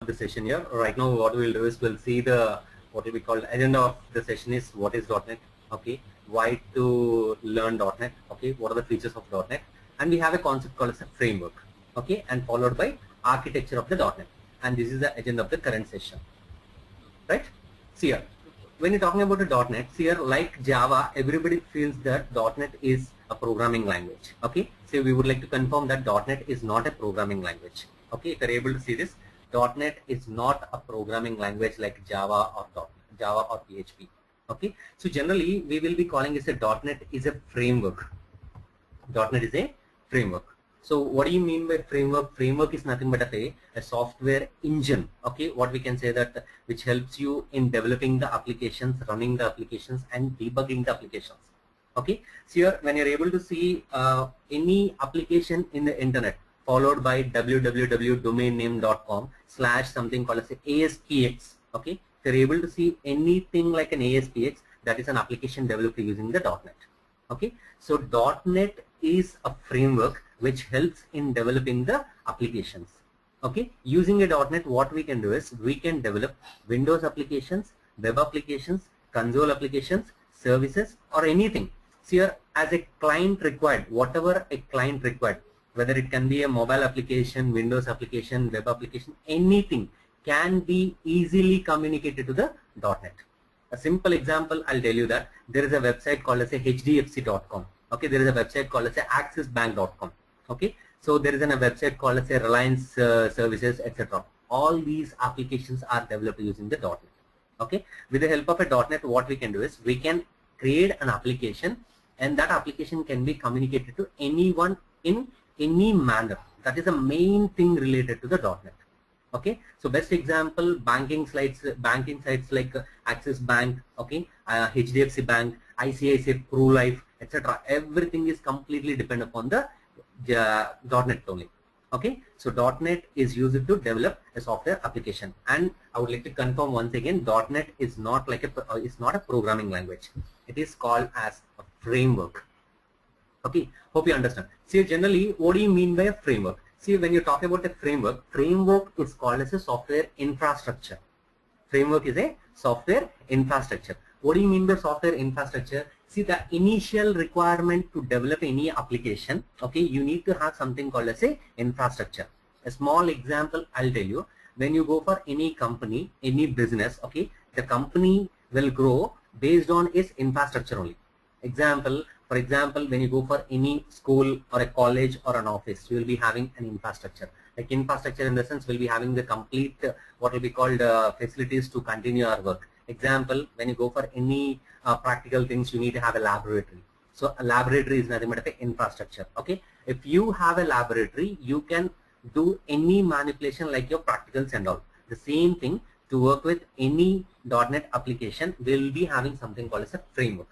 the session here. Right now what we'll do is we'll see the what will be called agenda of the session is what is .NET, okay, why to learn .NET, okay, what are the features of .NET, and we have a concept called as a framework, okay, and followed by architecture of the .NET, and this is the agenda of the current session, right? See here, when you're talking about the .NET, see here, like Java, everybody feels that .NET is a programming language, okay, so we would like to confirm that .NET is not a programming language, okay, if you're able to see this, .NET is not a programming language like Java or PHP. Okay, so generally we will be calling it a .NET is a framework. .NET is a framework. So what do you mean by framework? Framework is nothing but a software engine. Okay, what we can say that which helps you in developing the applications, running the applications, and debugging the applications. Okay, so here when you're able to see any application in the internet, followed by www.domainname.com / something called as ASPX. Okay, if you're able to see anything like an ASPX, that is an application developed using the .NET. Okay, so .NET is a framework which helps in developing the applications. Okay, using a .NET, what we can do is we can develop Windows applications, web applications, console applications, services, or anything. So here, as a client required, whatever a client required, whether it can be a mobile application, Windows application, web application, anything can be easily communicated to the .NET. A simple example, I'll tell you that there is a website called as a hdfc.com. Okay, there is a website called as a accessbank.com. Okay, so there is a website called as a Reliance Services, etc. All these applications are developed using the .NET. Okay, with the help of a .NET, what we can do is we can create an application, and that application can be communicated to anyone in any manner. That is the main thing related to the .NET. Okay, so best example, banking sites like Axis Bank, okay, HDFC Bank, ICICI Pru Life, etc. Everything is completely dependent upon the .NET only. Okay, so .NET is used to develop a software application, and I would like to confirm once again, .NET is not like it's not a programming language. It is called as a framework. Okay, hope you understand. See, generally, what do you mean by a framework? See, when you talk about a framework, framework is called as a software infrastructure. Framework is a software infrastructure. What do you mean by software infrastructure? See, the initial requirement to develop any application, okay, you need to have something called as a infrastructure. A small example I'll tell you. When you go for any company, any business, okay, the company will grow based on its infrastructure only. For example, when you go for any school or a college or an office, you will be having an infrastructure. Like infrastructure in the sense, we'll be having the complete what will be called facilities to continue our work. Example, when you go for any practical things, you need to have a laboratory. So a laboratory is nothing but an infrastructure. Okay, if you have a laboratory, you can do any manipulation like your practicals and all. The same thing, to work with any .NET application, we'll be having something called as a framework.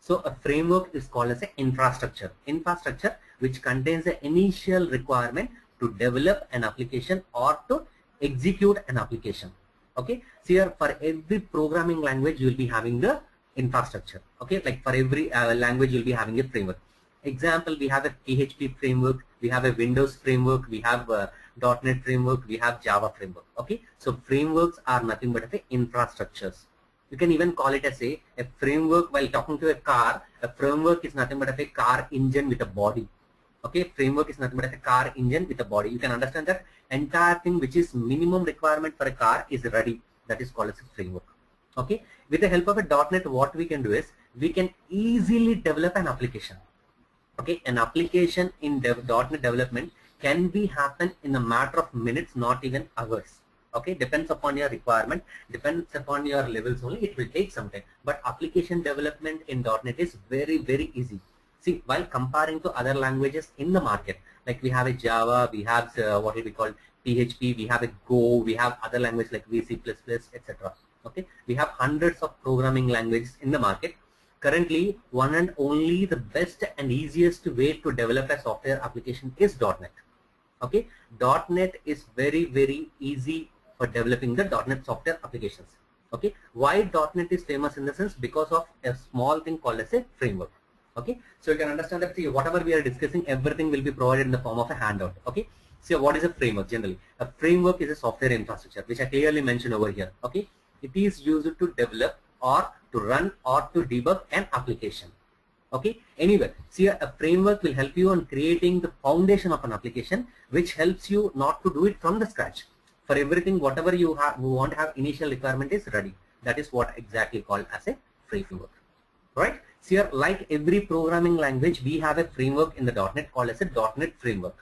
So a framework is called as an infrastructure. Infrastructure which contains the initial requirement to develop an application or to execute an application. Okay. So here for every programming language you will be having the infrastructure. Okay. Like for every language you will be having a framework. Example, we have a PHP framework, we have a Windows framework, we have a .NET framework, we have Java framework. Okay. So frameworks are nothing but infrastructures. You can even call it as a framework. While talking to a car, a framework is nothing but a car engine with a body. Okay, framework is nothing but a car engine with a body. You can understand that entire thing which is minimum requirement for a car is ready. That is called as a framework. Okay, with the help of a .NET, what we can do is we can easily develop an application. Okay, an application in .NET development can be happen in a matter of minutes, not even hours. Okay, depends upon your requirement, depends upon your levels only, it will take some time. But application development in .NET is very, very easy. See, while comparing to other languages in the market, like we have a Java, we have what we call PHP, we have a Go, we have other languages like VC++, etc. Okay, we have hundreds of programming languages in the market. Currently, one and only the best and easiest way to develop a software application is .NET. Okay, .NET is very, very easy for developing the .NET software applications. Okay, why .NET is famous in the sense because of a small thing called as a framework. Okay, so you can understand that, see, whatever we are discussing, everything will be provided in the form of a handout. Okay, So what is a framework generally? A framework is a software infrastructure, which I clearly mentioned over here. Okay, it is used to develop or to run or to debug an application. Okay, anyway, see, a framework will help you on creating the foundation of an application, which helps you not to do it from the scratch. For everything, whatever you want to have initial requirement is ready. That is what exactly called as a framework, right? So here, like every programming language, we have a framework in the .NET called as a .NET framework.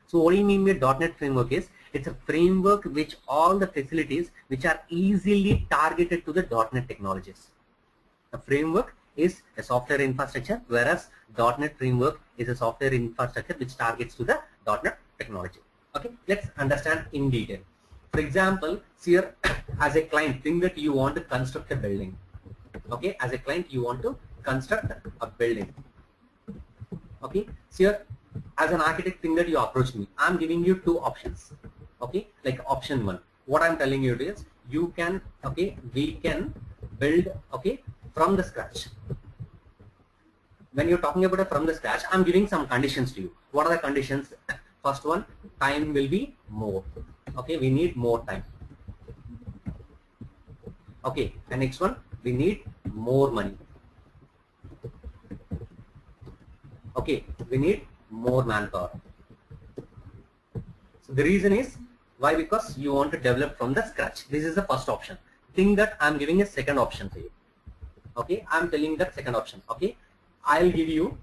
So what do you mean by .NET framework is, it's a framework which all the facilities which are easily targeted to the .NET technologies. A framework is a software infrastructure, whereas .NET framework is a software infrastructure which targets to the .NET technology. Okay, let's understand in detail. For example, here as a client, think that you want to construct a building. Okay, as a client you want to construct a building. Okay, so here as an architect, think that you approach me. I'm giving you two options. Okay, like option one, what I'm telling you is you can, okay, we can build, okay, from the scratch. When you're talking about from the scratch, I'm giving some conditions to you. What are the conditions? First one, time will be more. Okay, we need more time. Okay, and next one, we need more money. Okay, we need more manpower. So the reason is why? Because you want to develop from the scratch. This is the first option. Think that I'm giving a second option to you. Okay, I'm telling that second option. Okay, I'll give you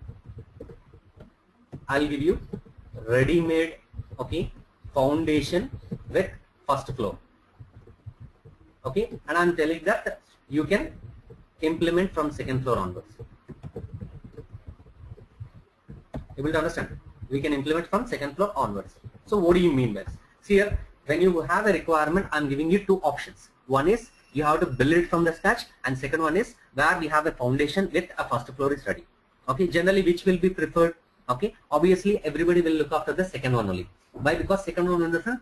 ready-made, okay, foundation with first floor. Okay, and I'm telling that you can implement from second floor onwards. Able to understand? We can implement from second floor onwards. So what do you mean by this? See here, when you have a requirement, I'm giving you two options. One is you have to build it from the scratch, and second one is where we have a foundation with a first floor is ready. Okay, generally which will be preferred? Okay, obviously everybody will look after the second one only. Why? Because second one in the sense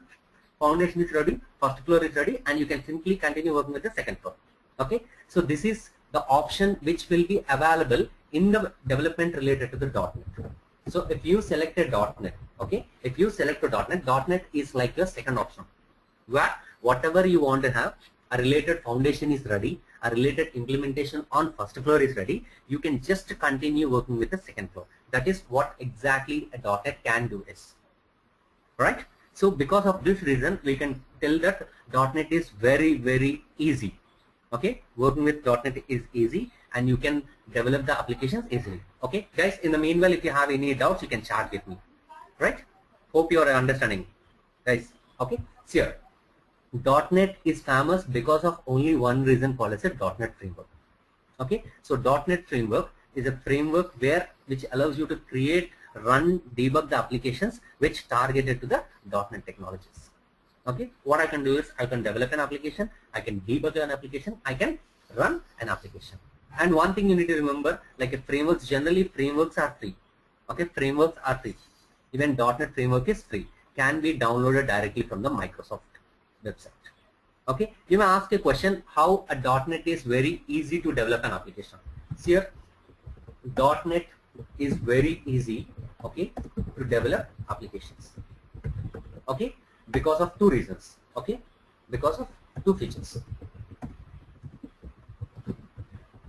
foundation is ready, first floor is ready, and you can simply continue working with the second floor. Okay, so this is the option which will be available in the development related to the .NET. So if you select a .NET, okay, if you select a .NET is like your second option, where whatever you want to have, a related foundation is ready, a related implementation on first floor is ready, you can just continue working with the second floor. That is what exactly a .NET can do is, right? So because of this reason, we can tell that .NET is very, very easy. Okay, working with .NET is easy, and you can develop the applications easily. Okay, guys, in the meanwhile, if you have any doubts, you can chat with me, right? Hope you are understanding, guys. Okay, so here, .NET is famous because of only one reason called as a .NET framework. Okay, so .NET framework is a framework which allows you to create, run, debug the applications which targeted to the .NET technologies. Okay, what I can do is I can develop an application, I can debug an application, I can run an application. And one thing you need to remember, like a frameworks, generally frameworks are free. Okay, frameworks are free. Even .NET framework is free, can be downloaded directly from the Microsoft website. Okay, you may ask a question, how a .NET is very easy to develop an application. See here, .NET is very easy, okay, to develop applications. Okay, because of two reasons. Okay, because of two features.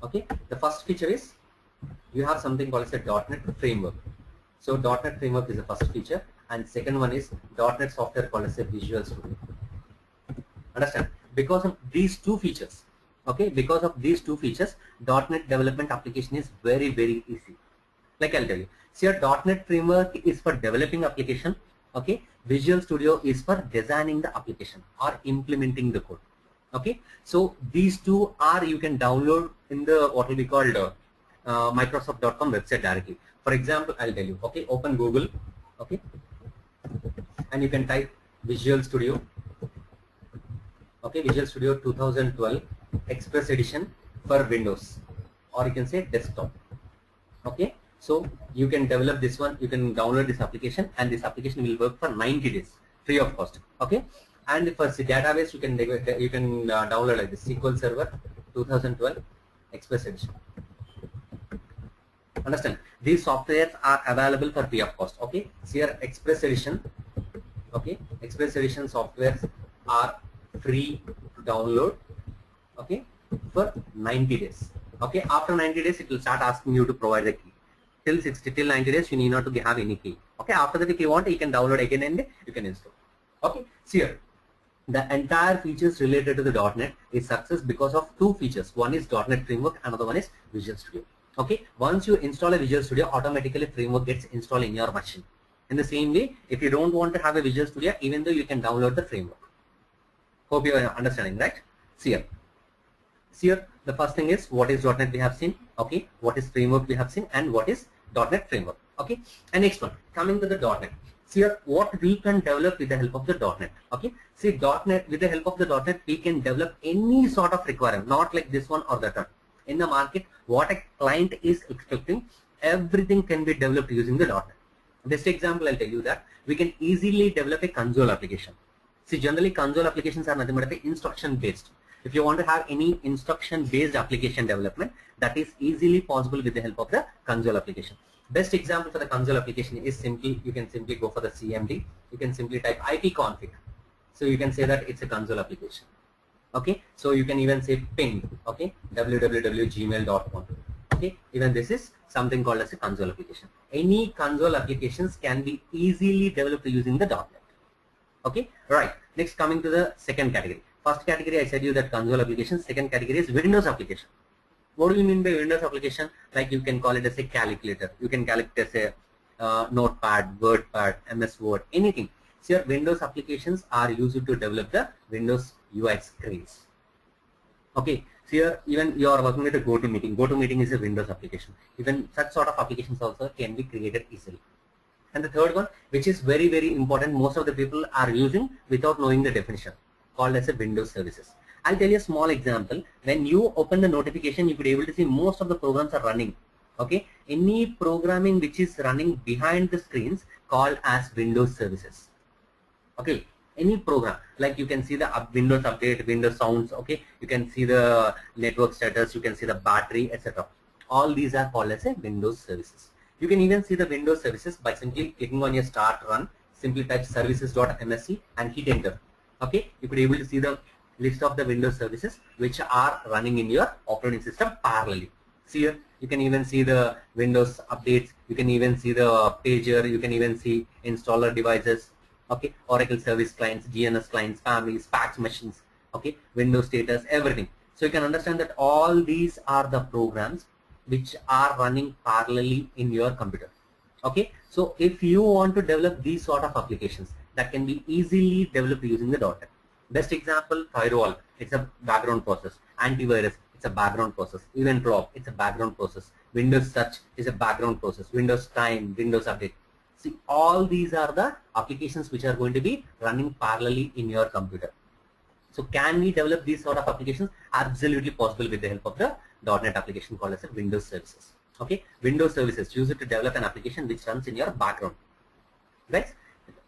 Okay, the first feature is you have something called as a .NET framework. So .NET framework is the first feature, and second one is .NET software called as a Visual Studio. Understand? Because of these two features, okay, because of these two features, .NET development application is very, very easy. Like I'll tell you, so your .NET framework is for developing application, okay, Visual Studio is for designing the application or implementing the code. Okay, so these two are, you can download in the what will be called Microsoft.com website directly. For example, I'll tell you, okay, open Google, okay, and you can type Visual Studio, okay, Visual Studio 2012 Express Edition for Windows, or you can say desktop. Okay, so you can develop this one, you can download this application, and this application will work for 90 days free of cost. Okay, and for the database, you can download like the SQL Server 2012 Express Edition. Understand? These softwares are available for free of cost. Okay, so here Express Edition Okay, Express Edition softwares are free to download. Okay, for 90 days. Okay, after 90 days it will start asking you to provide the key. Till 90 days you need not to have any key. Okay, after that if you want you can download again and you can install. Okay, so here the entire features related to the .NET is success because of two features. One is .NET Framework, another one is Visual Studio. Okay, once you install a Visual Studio, automatically Framework gets installed in your machine. In the same way, if you don't want to have a Visual Studio, even though you can download the Framework. Hope you are understanding, right? See here, the first thing is what is .NET we have seen. Okay, what is Framework we have seen, and what is .NET Framework. Okay, and next one, coming to the .NET. See here, what we can develop with the help of the .NET. Okay, see .NET, with the help of the .NET, we can develop any sort of requirement, not like this one or that one. In the market, what a client is expecting, everything can be developed using the .NET. Best example, I'll tell you that we can easily develop a console application. See, generally console applications are nothing but instruction based. If you want to have any instruction based application development, that is easily possible with the help of the console application. Best example for the console application is simply, you can simply go for the CMD. You can simply type ipconfig. So you can say that it's a console application. Okay, so you can even say ping. Okay, www.gmail.com. Okay, even this is something called as a console application. Any console applications can be easily developed using the .NET. Okay, right. Next, coming to the second category. First category, I said you that console application. Second category is Windows application. What do you mean by Windows application? Like you can call it as a calculator. You can calculate as a notepad, wordpad, MS Word, anything. So your Windows applications are used to develop the Windows UI screens. Okay, so here even you are working with a GoToMeeting. GoToMeeting is a Windows application. Even such sort of applications also can be created easily. And the third one, which is very, very important, most of the people are using without knowing the definition, called as a Windows services. I'll tell you a small example. When you open the notification, you could be able to see most of the programs are running. Okay, any programming which is running behind the screens called as Windows services. Okay, any program, like you can see the Windows update, Windows sounds. Okay, you can see the network status, you can see the battery, etc. All these are called as a Windows services. You can even see the Windows services by simply clicking on your start run. Simply type services.msc and hit enter. Okay, you could be able to see the list of the Windows services which are running in your operating system parallelly. See here, you can even see the Windows updates. You can even see the pager. You can even see installer devices. Okay, Oracle service clients, DNS clients, families, fax machines. Okay, Windows status, everything. So you can understand that all these are the programs which are running parallelly in your computer. Okay, so if you want to develop these sort of applications, that can be easily developed using the .NET. Best example, firewall, it's a background process. Antivirus, it's a background process. Event log, it's a background process. Windows search is a background process. Windows time, Windows update. See, all these are the applications which are going to be running parallelly in your computer. So can we develop these sort of applications? Absolutely possible with the help of the .NET application called as a Windows services. Okay, Windows services, use it to develop an application which runs in your background. Right?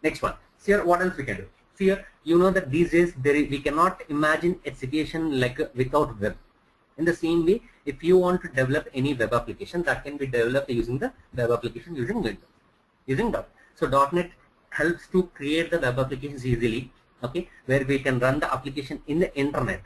Next one. See here, what else we can do? See here, you know that these days we cannot imagine a situation like without web. In the same way, if you want to develop any web application, that can be developed using the web application using Windows, using .NET. So .NET helps to create the web applications easily. Okay, where we can run the application in the internet.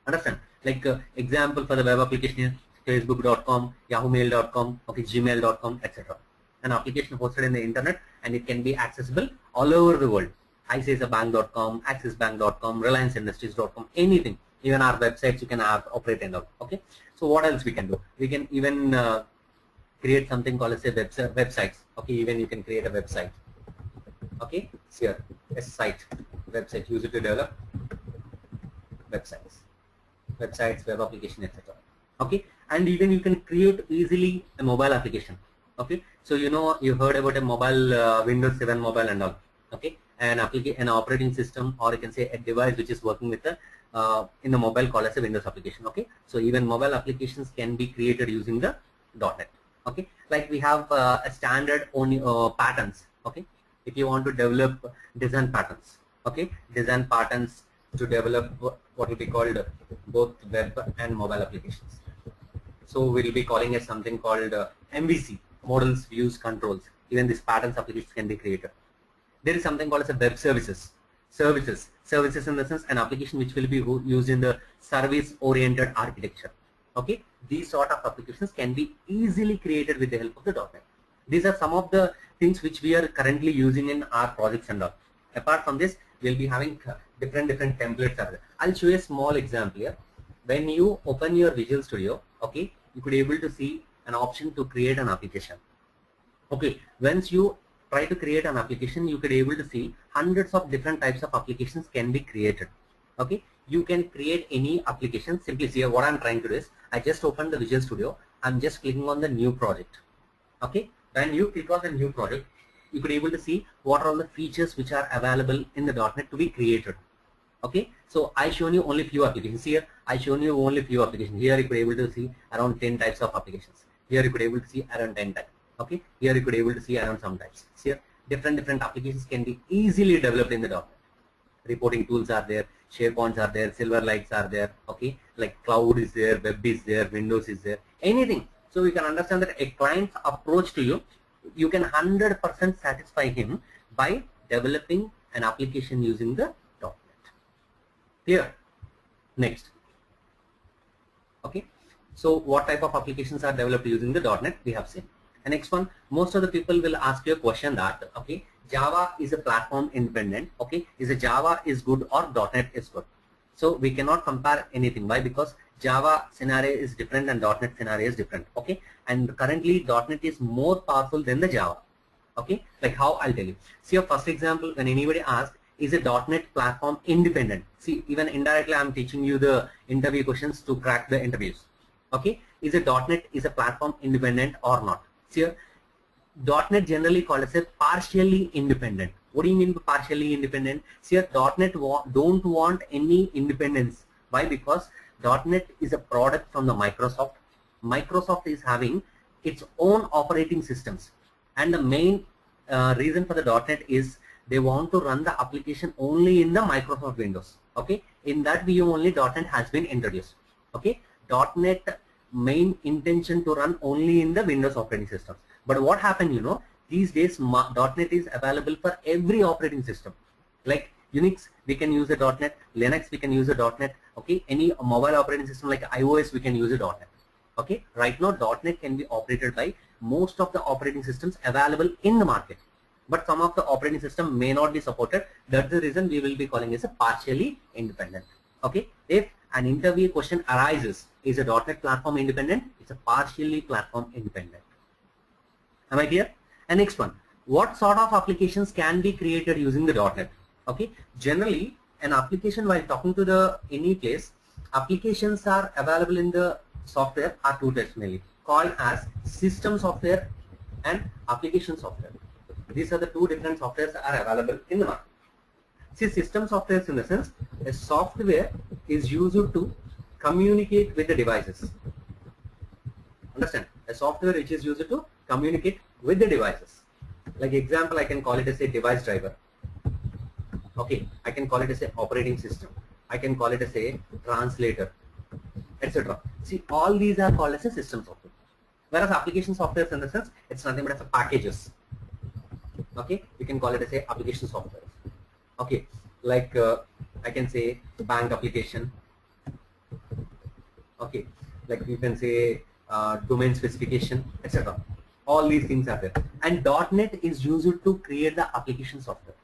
Understand? Like example for the web application is facebook.com, yahoomail.com, okay, gmail.com, etc. An application hosted in the internet, and it can be accessible all over the world. ICICIbank.com, AxisBank.com, RelianceIndustries.com, anything. Even our websites you can have operate and all. Okay. So what else we can do? We can even create something called as a websites. Okay, even you can create a website. Okay, so here a site, website, use it to develop websites, web application, etc. Okay, and even you can create easily a mobile application. Okay, so you know, you heard about a mobile Windows 7 mobile and all. Okay, an operating system, or you can say a device which is working with the in the mobile called as a Windows application. Okay, so even mobile applications can be created using the .NET. Okay, like we have a standard only patterns. Okay, if you want to develop design patterns, okay, design patterns to develop what will be called both web and mobile applications. So we'll be calling it something called MVC, models, views, controls. Even these patterns applications can be created. There is something called as a web services. Services in the sense an application which will be used in the service-oriented architecture. Okay, these sort of applications can be easily created with the help of the .NET. These are some of the things which we are currently using in our projects and all. Apart from this, we'll be having different templates. I'll show you a small example here. When you open your Visual Studio, okay, you could be able to see an option to create an application. Okay, once you try to create an application, you could be able to see hundreds of different types of applications can be created. Okay, you can create any application. Simply see what I'm trying to do is I just opened the Visual Studio. I'm just clicking on the new project. Okay, when you click on the new project, you could be able to see what are all the features which are available in the .NET to be created. Okay, so I shown you only few applications here. I shown you only few applications. Here you could be able to see around 10 types of applications. Here you could be able to see around 10 types. Okay, here you could be able to see around some types. Here different applications can be easily developed in the .NET. Reporting tools are there, SharePoints are there, Silverlights are there. Okay, like cloud is there, web is there, Windows is there, anything. So we can understand that a client's approach to you, you can 100% satisfy him by developing an application using the .NET. Clear? Next. Okay, so what type of applications are developed using the .NET we have seen. And next one, most of the people will ask you a question that, okay, Java is a platform independent. Okay, is a Java is good or .NET is good? So we cannot compare anything. Why? Because Java scenario is different and .NET scenario is different. Okay, and currently .NET is more powerful than the Java. Okay, like how I'll tell you. See your first example, when anybody asks, is a .NET platform independent? See, even indirectly I'm teaching you the interview questions to crack the interviews. Okay, is a .NET is a platform independent or not? See here, .NET generally called as a partially independent. What do you mean by partially independent? See here, .NET don't want any independence. Why? Because .NET is a product from the Microsoft. Microsoft is having its own operating systems, and the main reason for the .NET is they want to run the application only in the Microsoft Windows. Okay, in that view only .NET has been introduced. Okay, .NET main intention to run only in the Windows operating systems. But what happened, you know, these days .NET is available for every operating system. Like Unix, we can use a .NET. Linux, we can use a .NET. Okay, any mobile operating system like iOS, we can use a .NET. Okay, right now .NET can be operated by most of the operating systems available in the market. But some of the operating system may not be supported. That's the reason we will be calling it a partially independent. Okay, if an interview question arises, is a .NET platform independent? It's a partially platform independent. Am I clear? And next one, what sort of applications can be created using the .NET? Okay, generally an application, while talking to the any place, applications are available in the software are two types mainly, called as system software and application software. These are the two different softwares that are available in the market. See, system software in the sense a software is used to communicate with the devices. Understand? A software which is used to communicate with the devices. Like example, I can call it as a device driver. Okay, I can call it as a operating system. I can call it as a translator, etc. See, all these are called as a system software. Whereas application software in the sense, it's nothing but as a packages. Okay, we can call it as a application software. Okay, like I can say bank application. Okay, like you can say domain specification, etc. All these things are there. And .NET is used to create the application software.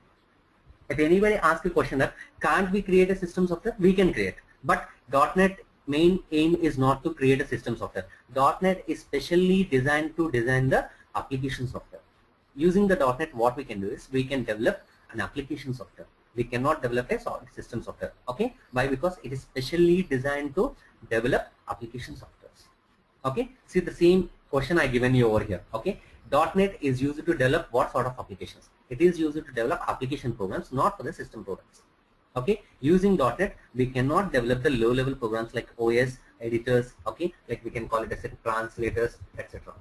If anybody asks a question that can't we create a system software, we can create. But .NET main aim is not to create a system software. .NET is specially designed to design the application software. Using the .NET, what we can do is we can develop an application software. We cannot develop a system software. Okay, why? Because it is specially designed to develop application softwares. Okay, see the same question I given you over here. Okay, .NET is used to develop what sort of applications? It is used to develop application programs, not for the system programs. Okay, using .NET we cannot develop the low-level programs like OS editors. Okay, like we can call it as a translators, etc.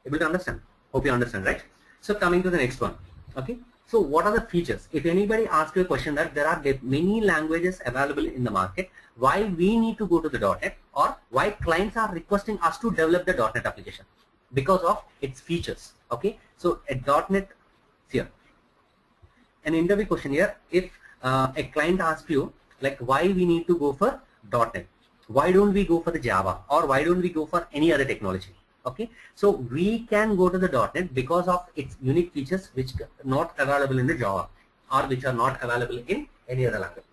Able to understand? Hope you understand, right? So coming to the next one. Okay, so what are the features? If anybody asks you a question that there are many languages available in the market, why we need to go to the .NET, or why clients are requesting us to develop the .NET application? Because of its features. Okay, so a .NET here, an interview question here. If a client asks you like why we need to go for .NET, why don't we go for the Java, or why don't we go for any other technology? Okay, so we can go to the .NET because of its unique features which are not available in the Java, or which are not available in any other language.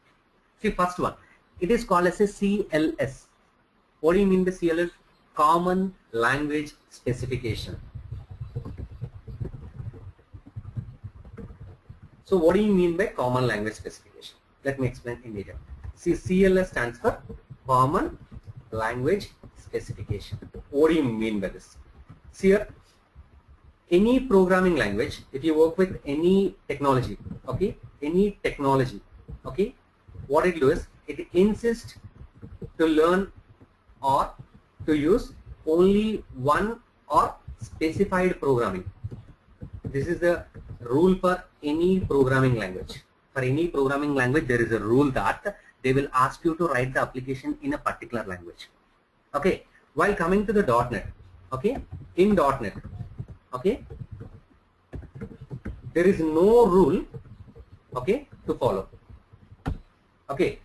See, first one, it is called as a CLS. What do you mean by CLS? Common Language Specification. So what do you mean by Common Language Specification? Let me explain in detail. See, CLS stands for Common Language Specification. What do you mean by this? See here, any programming language, if you work with any technology, okay, any technology, okay, what it do is it insists to learn or to use only one or specified programming. This is the rule for any programming language. For any programming language, there is a rule that they will ask you to write the application in a particular language. Okay, while coming to the .NET, okay, in .NET, okay, there is no rule, okay, to follow. Okay,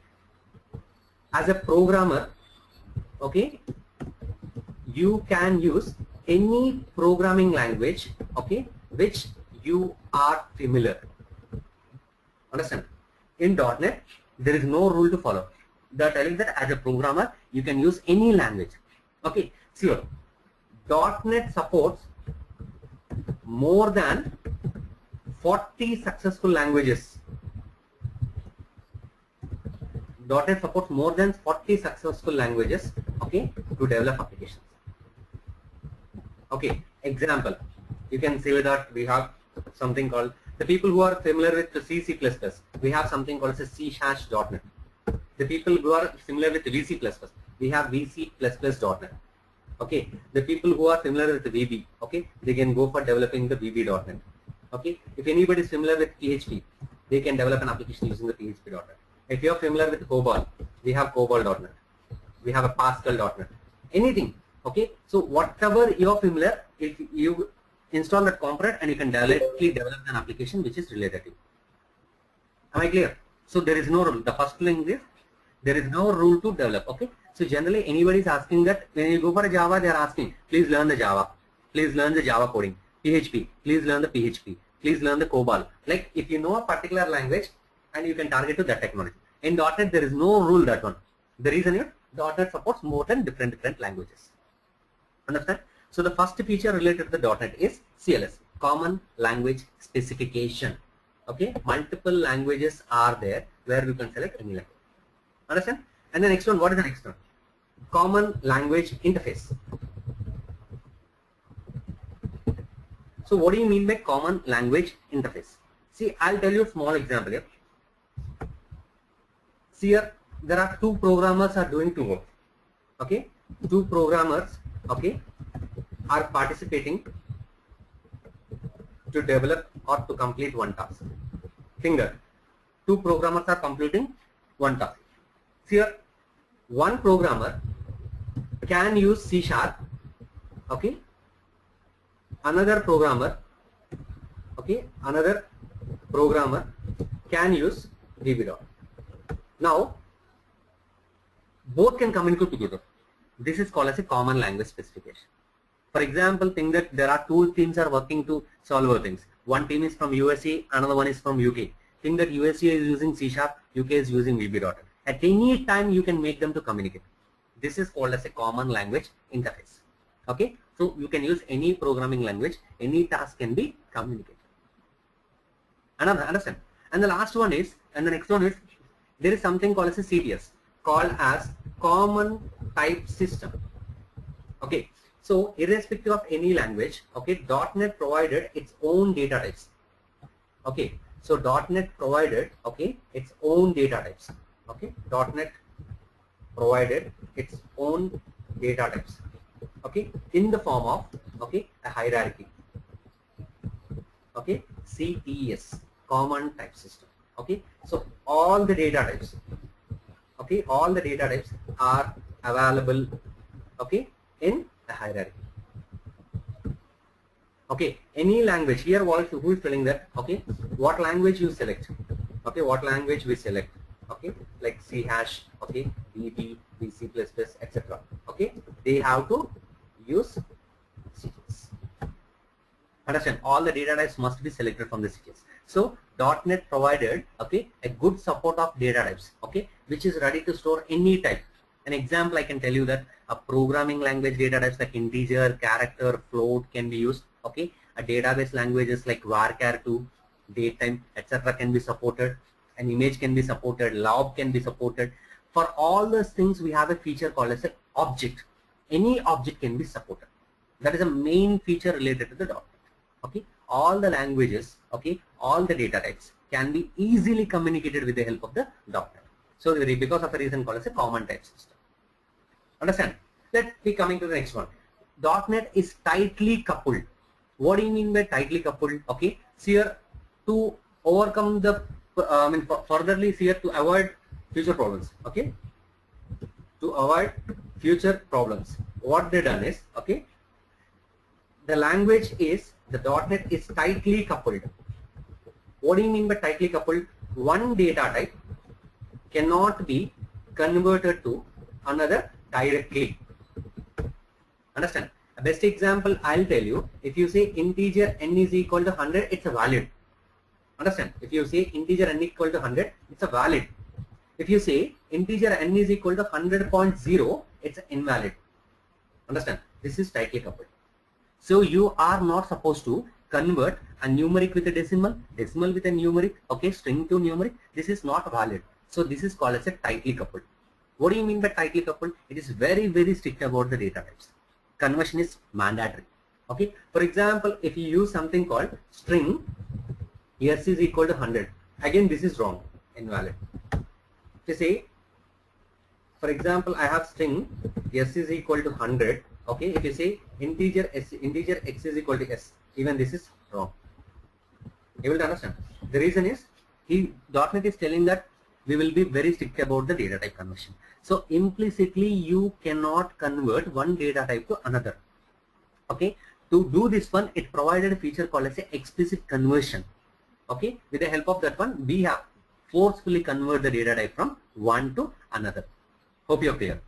as a programmer, okay, you can use any programming language, okay, which you are familiar. Understand? In .NET, there is no rule to follow. They are telling that as a programmer, you can use any language. Okay, see here, .NET supports more than 40 successful languages. .NET supports more than 40 successful languages, okay, to develop applications. Okay, example, you can say that we have something called, the people who are familiar with the C++, we have something called as C#.NET. The people who are familiar with VC++, we have VC++.NET. Okay, the people who are familiar with the VB, okay, they can go for developing the VB.NET. Okay, if anybody is familiar with PHP, they can develop an application using the PHP.NET. If you are familiar with COBOL, we have COBOL.NET. We have a Pascal.NET. Anything. Okay, so whatever you are familiar, if you install that component and you can directly develop an application which is related to. Am I clear? So there is no rule. The first thing is there is no rule to develop. Okay, so generally anybody is asking that when you go for a Java, they are asking, please learn the Java, please learn the Java coding. PHP, please learn the PHP, please learn the COBOL. Like if you know a particular language and you can target to that technology. In .NET there is no rule that one. The reason is .NET supports more than different languages. Understand? So the first feature related to the .NET is CLS, Common Language Specification. Okay, multiple languages are there where you can select any language. Understand? And the next one, what is the next one? Common Language Interface. So what do you mean by Common Language Interface? See, I'll tell you a small example here. See here, there are two programmers are doing two work. Okay, two programmers, okay, are participating to develop or to complete one task. Think that two programmers are completing one task. See here, one programmer can use C#, okay, another programmer, okay, another programmer can use VB. Now both can communicate together. This is called as a common language specification. For example, think that there are two teams are working to solve things. One team is from USA, another one is from UK. Think that USA is using C#, UK is using VB. At any time you can make them to communicate. This is called as a common language interface. Okay, so you can use any programming language, any task can be communicated. Understand? And the last one is, and the next one is, there is something called as a CTS, called as Common Type System. Okay, so irrespective of any language, okay, .NET provided its own data types. Okay, so .NET provided, okay, its own data types. Okay, .NET provided its own data types. Okay, in the form of, okay, a hierarchy. Okay, CTS, Common Type System. Okay, so all the data types, okay, all the data types are available, okay, in a hierarchy. Okay, any language here, who is telling that? Okay, what language you select? Okay, what language we select? Okay, like C hash, okay, VB, C++, etc. Okay, they have to use CGS. Understand? All the data types must be selected from the CGS. So .NET provided, okay, a good support of data types, okay, which is ready to store any type. An example, I can tell you that a programming language data types like integer, character, float can be used. Okay, a database languages like varchar2, datetime, etc. can be supported. An image can be supported. Log can be supported. For all those things, we have a feature called as an object. Any object can be supported. That is a main feature related to the .NET. Okay, all the languages, okay, all the data types can be easily communicated with the help of the .NET. So because of a reason called as a common type system. Understand? Let's be coming to the next one. .NET is tightly coupled. What do you mean by tightly coupled? Okay, so here to overcome the, furtherly here to avoid future problems. Okay, to avoid future problems, what they done is, okay, the language is, the .NET is tightly coupled. What do you mean by tightly coupled? One data type cannot be converted to another directly. Understand? A best example I'll tell you, if you say integer n is equal to 100, it's a valid. Understand? If you say integer n equal to 100, it's a valid. If you say integer n is equal to 100.0, it's invalid. Understand? This is tightly coupled. So you are not supposed to convert a numeric with a decimal, decimal with a numeric, okay, string to numeric. This is not valid. So this is called as a tightly coupled. What do you mean by tightly coupled? It is very, very strict about the data types. Conversion is mandatory. Okay. For example, if you use something called string s is equal to 100, again this is wrong, invalid. To say, for example, I have string s is equal to 100. Okay, if you say integer x is equal to s, even this is wrong. You will understand. The reason is .NET is telling that we will be very strict about the data type conversion. So implicitly you cannot convert one data type to another. Okay, to do this one, it provided a feature called as a explicit conversion. Okay, with the help of that one, we have forcefully convert the data type from one to another. Hope you're clear.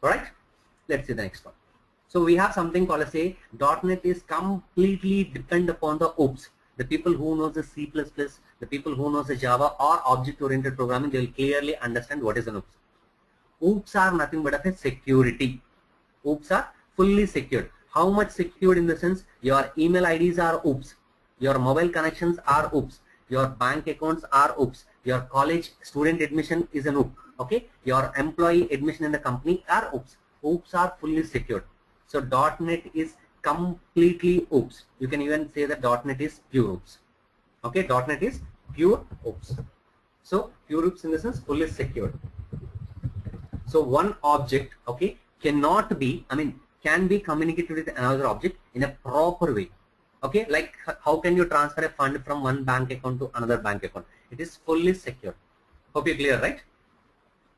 Alright, let's see the next one. So we have something called as a .NET is completely depend upon the OOPS. The people who knows the C++, the people who knows the Java or object-oriented programming, they will clearly understand what is an OOPS. OOPS are nothing but of a security. OOPS are fully secured. How much secured in the sense your email IDs are OOPS, your mobile connections are OOPS, your bank accounts are OOPS, your college student admission is an OOP. Okay, your employee admission in the company are OOPS. OOPS are fully secured. So .NET is completely OOPS. You can even say that .NET is pure OOPS. Okay, .NET is pure OOPS. So pure OOPS in the sense fully secured. So one object, okay, cannot be, can be communicated with another object in a proper way. Okay, like how can you transfer a fund from one bank account to another bank account? It is fully secure. Hope you're clear, right?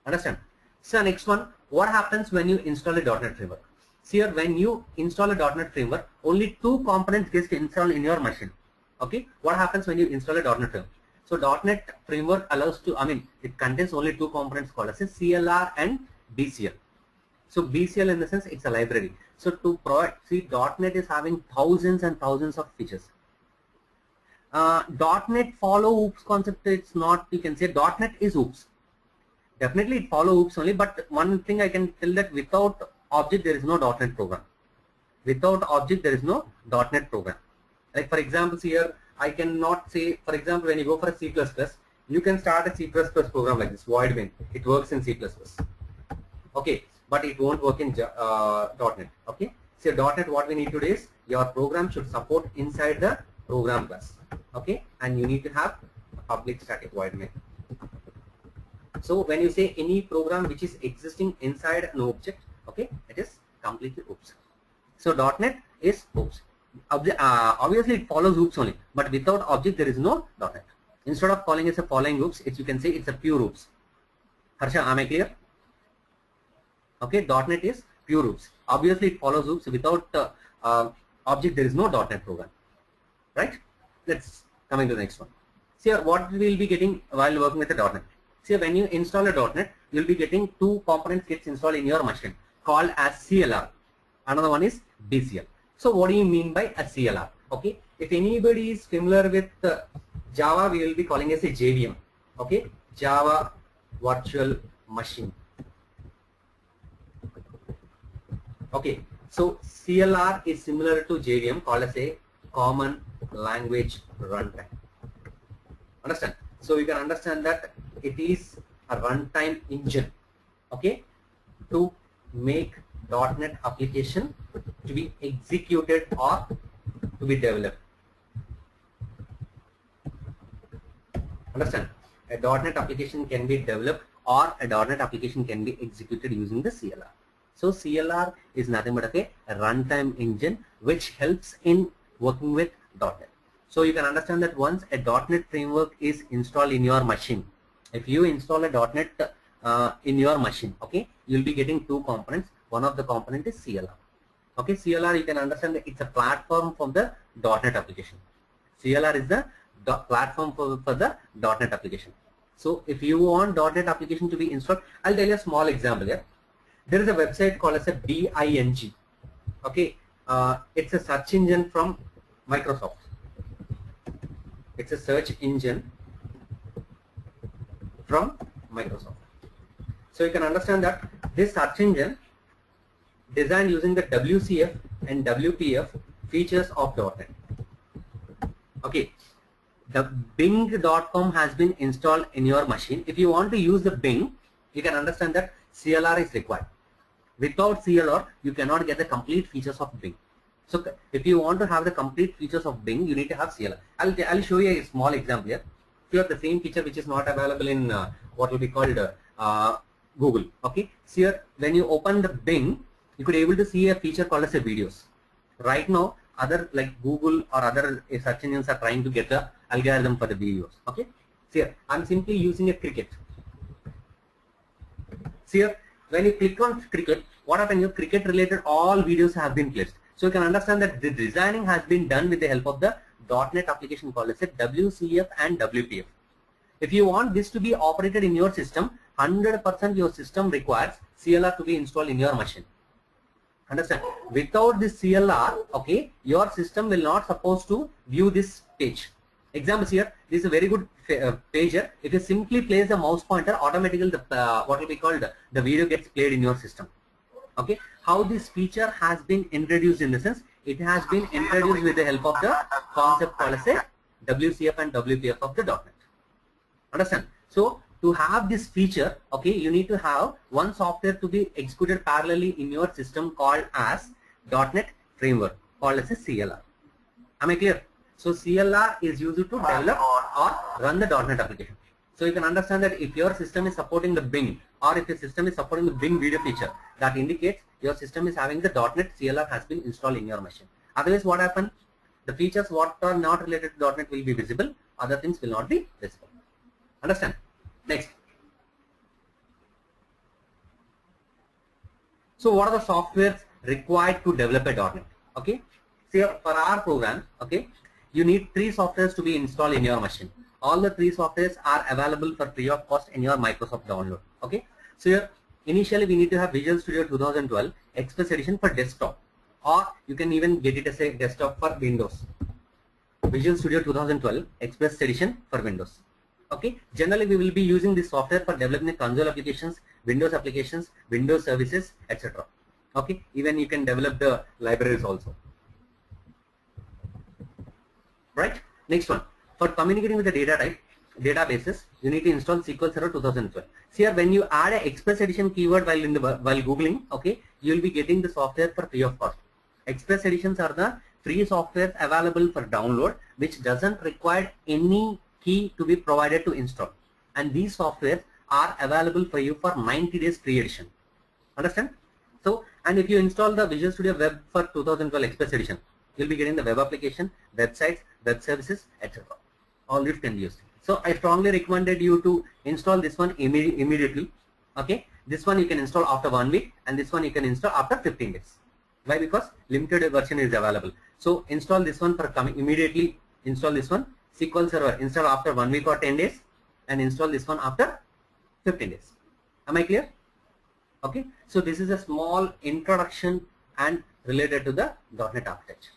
Understand? So next one, what happens when you install a .NET framework? See here, when you install a .NET framework, only two components get installed in your machine. Okay, what happens when you install a .NET framework? So .NET framework allows to, it contains only two components called as a CLR and BCL. So BCL in the sense it's a library. So to provide, see, .NET is having thousands and thousands of features. .NET follow OOPS concept. It's not, you can say .NET is OOPS. Definitely it follow OOPS only, but one thing I can tell that without object there is no .NET program. Without object there is no .NET program. Like for example, here I cannot say, for example, when you go for a C++, you can start a C++ program like this, void main. It works in C++. Okay, but it won't work in .NET. Okay, so .NET, what we need to do is your program should support inside the program class. Okay, and you need to have a public static void main. So when you say any program which is existing inside an object, okay, it is completely OOPS. So .NET is OOPS. Obviously it follows OOPS only, but without object there is no .NET. Instead of calling it a following OOPS, you can say it's a pure OOPS. Harsha, am I clear? Okay, .NET is pure OOPS. Obviously it follows OOPS. Without object there is no .NET program. right? Let's coming to the next one. See here, what we will be getting while working with the .NET. See, when you install a .NET, you will be getting two components gets installed in your machine called as CLR. Another one is BCL. So what do you mean by a CLR? Okay, if anybody is familiar with Java, we will be calling as a JVM. Okay, Java Virtual Machine. Okay, so CLR is similar to JVM, called as a Common Language Runtime. Understand? So you can understand that it is a runtime engine, okay, to make .NET application to be executed or to be developed. Understand? A .NET application can be developed or a .NET application can be executed using the CLR. So CLR is nothing but a runtime engine which helps in working with .NET. So you can understand that once a .NET framework is installed in your machine, if you install a .NET in your machine, okay, you'll be getting two components. One of the component is CLR. Okay, CLR, you can understand that it's a platform for the .NET application. CLR is the platform for the .NET application. So if you want .NET application to be installed, I'll tell you a small example here. There is a website called as a Bing. Okay, it's a search engine from Microsoft. It's a search engine from Microsoft. So you can understand that this search engine designed using the WCF and WPF features of .NET. Okay, the Bing.com has been installed in your machine. If you want to use the Bing, you can understand that CLR is required. Without CLR, you cannot get the complete features of Bing. So if you want to have the complete features of Bing, you need to have CLR. I'll show you a small example here. You have the same feature which is not available in what will be called Google. Okay, so here when you open the Bing, you could able to see a feature called as a videos. Right now, other like Google or other search engines are trying to get the algorithm for the videos. Okay, so here I'm simply using a Cricket. So here when you click on Cricket, what happens? Your Cricket related all videos have been placed. So you can understand that the designing has been done with the help of the .NET application called as WCF and WPF. If you want this to be operated in your system, 100% your system requires CLR to be installed in your machine. Understand? Without this CLR, okay, your system will not supposed to view this page. Examples here, this is a very good page here. If you simply place the mouse pointer, automatically the what will be called the video gets played in your system. Okay, how this feature has been introduced in the sense, it has been introduced with the help of the concept called as a WCF and WPF of the .NET. Understand? So to have this feature, okay, you need to have one software to be executed parallelly in your system called as .NET framework called as a CLR. Am I clear? So CLR is used to develop or run the .NET application. So you can understand that if your system is supporting the Bing or if your system is supporting the Bing video feature, that indicates your system is having the .NET CLR has been installed in your machine. Otherwise, what happens? The features what are not related to .NET will be visible, other things will not be visible. Understand? Next. So what are the softwares required to develop a .NET? Okay. So for our program, okay, you need 3 softwares to be installed in your machine. All the 3 softwares are available for free of cost in your Microsoft download. Okay. So here initially we need to have Visual Studio 2012 Express Edition for desktop, or you can even get it as a desktop for Windows. Visual Studio 2012 Express Edition for Windows. Okay. Generally we will be using this software for developing the console applications, Windows services, etc. Okay. Even you can develop the libraries also. Right. Next one. For communicating with the data type, databases, you need to install SQL Server 2012. See here, when you add an Express Edition keyword while googling, okay, you will be getting the software for free of cost. Express Editions are the free software available for download, which doesn't require any key to be provided to install. And these softwares are available for you for 90 days free edition. Understand? So, and if you install the Visual Studio Web for 2012 Express Edition, you'll be getting the web application, websites, web services, etc. All this can be used. So I strongly recommended you to install this one immediately. Okay, this one you can install after 1 week, and this one you can install after 15 days. Why? Because limited version is available. So install this one for coming immediately install this one. SQL Server install after 1 week or 10 days, and install this one after 15 days. Am I clear? Okay, so this is a small introduction and related to the .NET architecture.